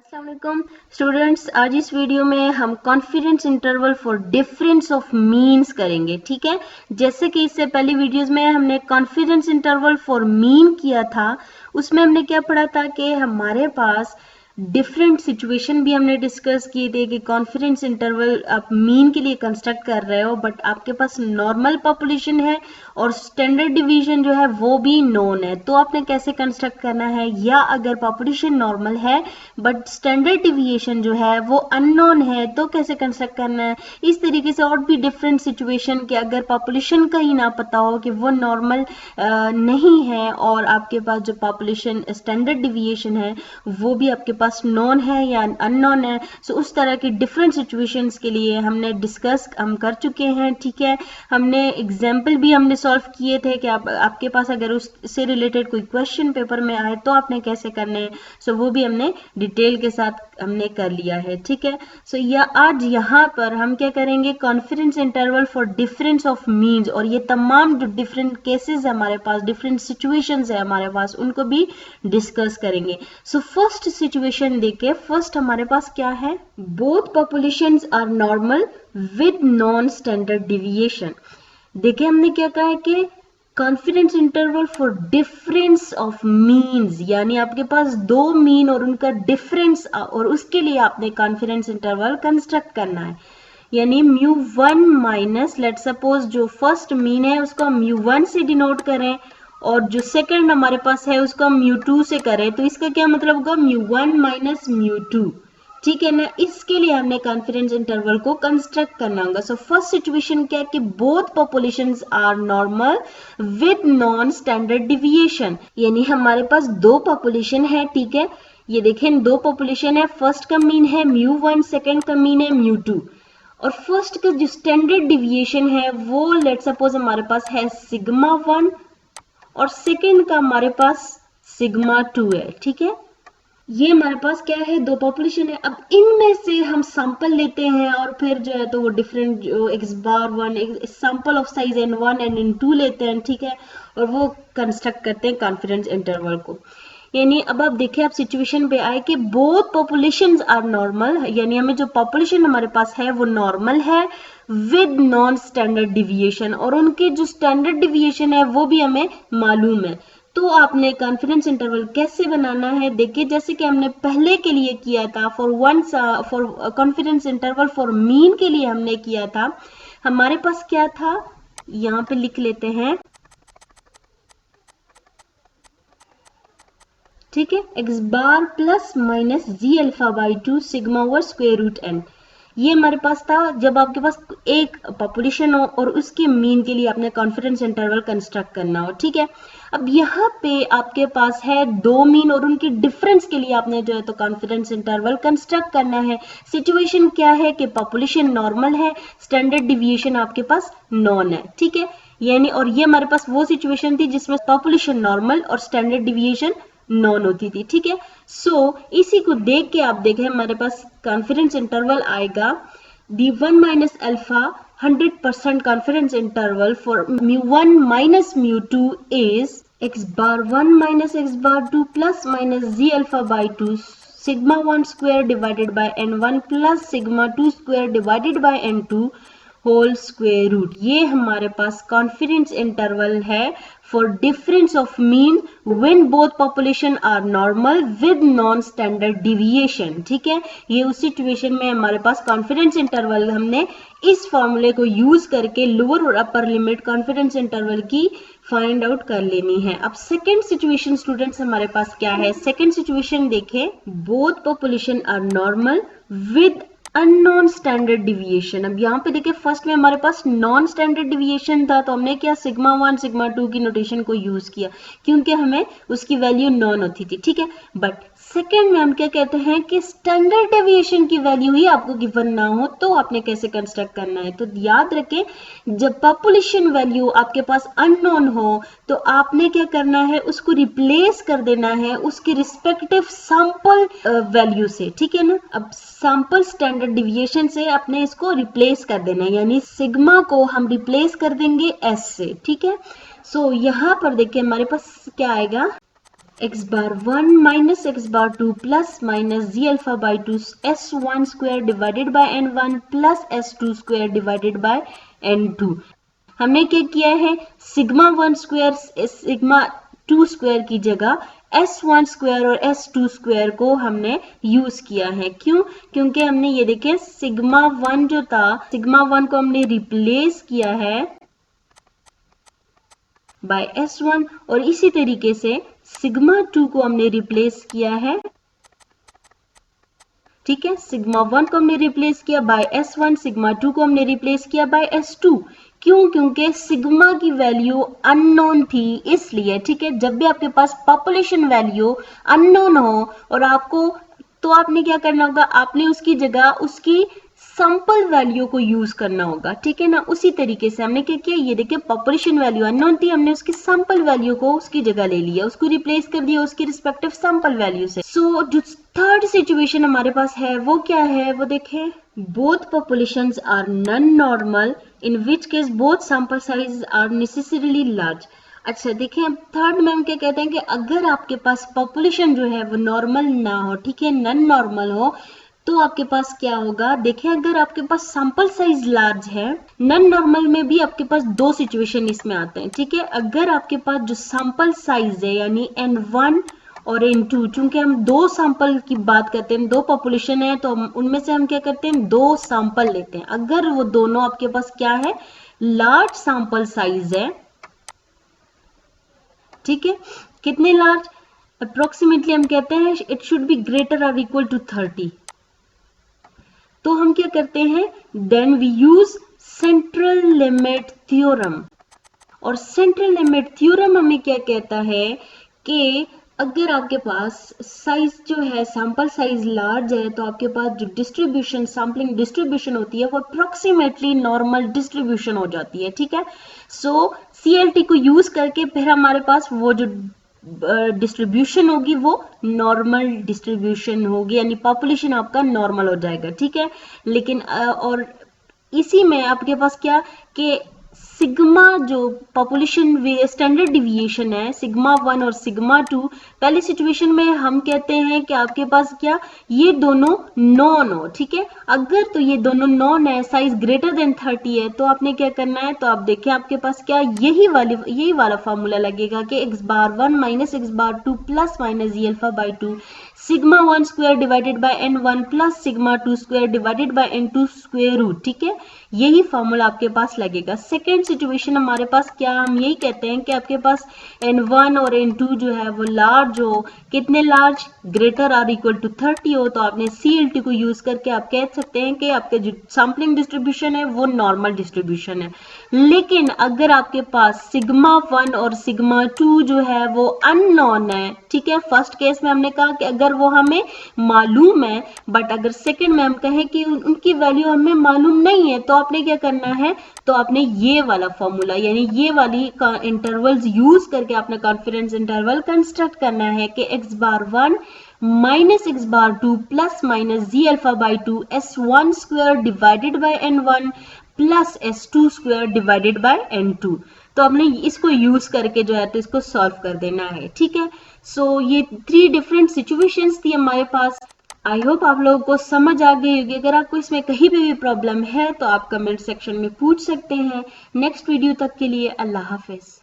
अस्सलाम वालेकुम स्टूडेंट्स, आज इस वीडियो में हम confidence interval for difference of means करेंगे। ठीक है, जैसे कि इससे पहले वीडियोस में हमने कॉन्फिडेंस इंटरवल फॉर मीन किया था, उसमें हमने क्या पढ़ा था कि हमारे पास डिफरेंट सिचुएशन भी हमने डिस्कस किए थे कि कॉन्फिडेंस इंटरवल आप मीन के लिए कंस्ट्रक्ट कर रहे हो, बट आपके पास नॉर्मल पॉपुलेशन है और स्टैंडर्ड डिवीजन जो है वो भी नोन है, तो आपने कैसे कंस्ट्रक्ट करना है। या अगर पॉपुलेशन नॉर्मल है बट स्टैंडर्ड डिविएशन जो है वो अननोन है, तो कैसे कंस्ट्रक्ट करना है। इस तरीके से और भी डिफरेंट सिचुएशन के अगर पॉपुलेशन का ही ना पता हो कि वो नॉर्मल नहीं है और आपके पास जो पॉपुलेशन स्टैंडर्ड डिविएशन है वो भी आपके पास नोन है या अननोन है, सो उस तरह की डिफरेंट सिचुएशंस के लिए हमने डिस्कस हम कर चुके हैं। ठीक है, हमने एग्जाम्पल भी हमने सॉल्व किए थे कि आपके पास अगर उससे रिलेटेड कोई क्वेश्चन पेपर में आए तो आपने कैसे करने हैं, सो वो भी हमने डिटेल के साथ हमने कर लिया है। ठीक है, सो आज यहाँ पर हम क्या करेंगे, confidence interval for difference of means, और ये तमाम जो डिफरेंट केसेस है हमारे पास, डिफरेंट सिचुएशंस है हमारे पास, उनको भी डिस्कस करेंगे। सो फर्स्ट सिचुएशन देखिए, फर्स्ट हमारे पास क्या है, both populations are normal with non standard deviation. देखिए हमने क्या कहा है कि confidence interval for difference of means, यानी आपके पास दो मीन और उनका डिफरेंस, और उसके लिए आपने कॉन्फिडेंस इंटरवल कंस्ट्रक्ट करना है। यानी μ1 माइनस, लेट सपोज जो फर्स्ट मीन है उसको हम μ1 से डिनोट करें और जो सेकंड हमारे पास है उसको हम μ2 से करें, तो इसका क्या मतलब होगा, μ1 माइनस μ2। ठीक है ना, इसके लिए हमने कॉन्फिडेंस इंटरवल को कंस्ट्रक्ट करना होगा। सो फर्स्ट सिचुएशन क्या है कि both populations are normal with non standard deviation, यानी हमारे पास दो पॉपुलेशन है। ठीक है, ये देखें दो पॉपुलेशन है, फर्स्ट का मीन है μ1, सेकंड का मीन है μ2, और फर्स्ट का जो स्टैंडर्ड डिविएशन है वो लेट सपोज हमारे पास है सिग्मा 1 और सेकंड का हमारे पास सिग्मा 2 है। ठीक है, ये हमारे पास क्या है, दो पॉपुलेशन है। अब इनमें से हम सैंपल लेते हैं और फिर जो है तो वो डिफरेंट जो x bar 1 sample of size n1 and n2 लेते हैं। ठीक है, और वो कंस्ट्रक्ट करते हैं कॉन्फिडेंस इंटरवल को। यानी अब आप देखिए, आप सिचुएशन पे आए कि बोथ पॉपुलेशंस आर नॉर्मल, यानी हमें जो पॉपुलेशन हमारे पास है वो नॉर्मल है विद नॉन स्टैंडर्ड डिविएशन, और उनके जो स्टैंडर्ड डिविएशन है वो भी हमें मालूम है। तो आपने कॉन्फिडेंस इंटरवल कैसे बनाना है, देखिए जैसे कि हमने पहले के लिए किया था, for confidence interval for mean के लिए हमने किया था। हमारे पास क्या था, यहाँ पे लिख लेते हैं। ठीक है, x bar plus minus ji alpha by 2 sigma over square root n, ये हमारे पास था जब आपके पास एक पॉपुलेशन हो और उसके मीन के लिए आपने कॉन्फिडेंस इंटरवल कंस्ट्रक्ट करना हो। ठीक है, अब यहाँ पे आपके पास है दो मीन और उनके डिफरेंस के लिए आपने जो है तो कॉन्फिडेंस इंटरवल कंस्ट्रक्ट करना है। सिचुएशन क्या है कि पॉपुलेशन नॉर्मल है, स्टैंडर्ड डिविएशन आपके पास नॉन है। ठीक है, यानी और ये हमारे पास वो सिचुएशन थी जिसमें पॉपुलेशन नॉर्मल और स्टैंडर्ड डिविएशन नॉन होती थी। ठीक है, सो इसी को देख के आप देखें हमारे पास कॉन्फिडेंस इंटरवल आएगा d1 minus alpha 100% confidence interval for μ1 minus μ2 is x bar 1 minus x bar 2 plus minus ji alpha by 2 sigma 1 square divided by n1 plus sigma 2 square divided by n2 whole square root. ये हमारे पास confidence interval है for difference of mean when both population are normal with non standard deviation. ठीक है, ये उस situation में हमारे पास कॉन्फिडेंस इंटरवल हमने इस फॉर्मूले को यूज करके लोअर और अपर लिमिट कॉन्फिडेंस इंटरवल की फाइंड आउट कर लेनी है। अब सेकेंड सिचुएशन स्टूडेंट्स हमारे पास क्या है, सेकेंड सिचुएशन देखें, both population are normal with unknown standard deviation. अब यहाँ पे देखिए फर्स्ट में हमारे पास नॉन स्टैंडर्ड डिविएशन था, तो हमने क्या सिग्मा 1 सिग्मा 2 की नोटेशन को यूज किया क्योंकि हमें उसकी वैल्यू नॉन होती थी। ठीक है, बट सेकेंड में हम क्या कहते हैं कि स्टैंडर्ड डेविएशन की वैल्यू ही आपको गिवन ना हो, तो आपने कैसे कंस्ट्रक्ट करना है। तो याद रखें, जब पॉपुलेशन वैल्यू आपके पास अननोन हो तो आपने क्या करना है, उसको रिप्लेस कर देना है उसके रिस्पेक्टिव सैंपल वैल्यू से। ठीक है ना, अब सैंपल स्टैंडर्ड डिविएशन से आपने इसको रिप्लेस कर देना है, यानी सिग्मा को हम रिप्लेस कर देंगे एस से। ठीक है, सो यहाँ पर देखिए हमारे पास क्या आएगा, x bar 1 minus x bar 2 plus minus ji alpha by 2 s1 square divided by n1 प्लस s2 square divided by n2। हमने क्या किया है, सिग्मा 1 स्क्वायर सिग्मा 2 स्क्वायर की जगह s1 स्क्वायर और s2 स्क्वायर को हमने यूज किया है। क्यों? क्योंकि हमने ये देखे सिग्मा 1 जो था, सिग्मा 1 को हमने रिप्लेस किया है बाय s1 और इसी तरीके से सिग्मा 2 को हमने रिप्लेस किया है, ठीक है। सिग्मा 1 को हमने रिप्लेस किया बाय s1, सिग्मा 2 को हमने रिप्लेस किया बाय s2। क्यों? क्योंकि सिग्मा की वैल्यू अननोन थी, इसलिए, ठीक है। जब भी आपके पास पॉपुलेशन वैल्यू अननोन हो और आपको, तो आपने क्या करना होगा, आपने उसकी जगह उसकी सैंपल वैल्यू को यूज करना होगा, ठीक है ना। उसी तरीके से हमने क्या किया, ये देखिए पॉपुलेशन वैल्यू अननोन थी, हमने उसकी सैंपल वैल्यू को उसकी जगह ले लिया, उसको रिप्लेस कर दिया उसकी रिस्पेक्टिव सैंपल वैल्यू से। सो जो थर्ड सिचुएशन हमारे पास है वो क्या है, वो देखें, both populations are non normal in which case both sample size are necessarily large. अच्छा देखिए, अब थर्ड में हम क्या कहते हैं कि अगर आपके पास पॉपुलेशन जो है वो नॉर्मल ना हो, ठीक है, नॉन नॉर्मल हो, तो आपके पास क्या होगा, देखिए अगर आपके पास सैंपल साइज लार्ज है, नॉन नॉर्मल में भी आपके पास दो सिचुएशन इसमें आते हैं, ठीक है। अगर आपके पास जो सैंपल साइज है यानी n1 और n2, चूंकि हम दो सैंपल की बात करते हैं, दो पॉपुलेशन है, तो उनमें से हम क्या करते हैं, दो सैंपल लेते हैं। अगर वो दोनों आपके पास क्या है, लार्ज सैंपल साइज है, ठीक है, कितने लार्ज, अप्रोक्सीमेटली हम कहते हैं इट शुड बी ग्रेटर और इक्वल टू 30। तो हम क्या करते हैं, then we use central limit theorem. और सेंट्रल लिमिट थ्योरम हमें क्या कहता है कि अगर आपके पास साइज जो है, सैंपल साइज लार्ज है, तो आपके पास जो डिस्ट्रीब्यूशन, सैम्पलिंग डिस्ट्रीब्यूशन होती है वो अप्रोक्सीमेटली नॉर्मल डिस्ट्रीब्यूशन हो जाती है, ठीक है। सो CLT को यूज करके फिर हमारे पास वो जो डिस्ट्रीब्यूशन होगी वो नॉर्मल डिस्ट्रीब्यूशन होगी, यानी पॉपुलेशन आपका नॉर्मल हो जाएगा, ठीक है। लेकिन और इसी में आपके पास क्या कि सिग्मा जो पॉपुलेशन स्टैंडर्ड डिविएशन है, सिग्मा 1 और सिग्मा 2, पहली सिचुएशन में हम कहते हैं कि आपके पास क्या, ये दोनों नॉन हो, ठीक है। अगर तो ये दोनों नॉन है, साइज ग्रेटर देन 30 है, तो आपने क्या करना है, तो आप देखें आपके पास क्या, यही वाला फॉर्मूला लगेगा कि x bar 1 minus x bar 2 plus minus ji alpha by 2 sigma 1 square divided by n1 plus sigma 2 square divided by n2 square root, ठीक है। यही फॉर्मूला आपके पास लगेगा। सेकेंड सिचुएशन हमारे पास क्या, हम यही कहते हैं कि आपके पास n1 और n2 जो है वो लार्ज हो, कितने लार्ज, ग्रेटर और इक्वल टू 30 हो, तो आपने CLT को यूज करके आप कह सकते हैं कि आपके जो सैम्पलिंग डिस्ट्रीब्यूशन है वो नॉर्मल डिस्ट्रीब्यूशन है। लेकिन अगर आपके पास सिग्मा 1 और सिग्मा 2 जो है वो अननोन है, ठीक है, फर्स्ट केस में हमने कहा कि अगर वो हमें मालूम है, बट अगर सेकंड में हम कहें कि उनकी वैल्यू हमें मालूम नहीं है, तो आपने क्या करना है, तो आपने ये वाला फॉर्मूला यानी ये वाली इंटरवल्स यूज करके आपने कॉन्फिडेंस इंटरवल कंस्ट्रक्ट करना है कि x bar 1 minus x bar 2 plus minus ji alpha by 2 s1 square divided by n1 प्लस s2 square divided by n2। तो हमने इसको यूज करके जो है तो इसको सॉल्व कर देना है, ठीक है। सो ये 3 डिफरेंट सिचुएशंस थी हमारे पास। आई होप आप लोगों को समझ आ गई होगी। अगर आपको इसमें कहीं भी प्रॉब्लम है तो आप कमेंट सेक्शन में पूछ सकते हैं। नेक्स्ट वीडियो तक के लिए अल्लाह हाफिज।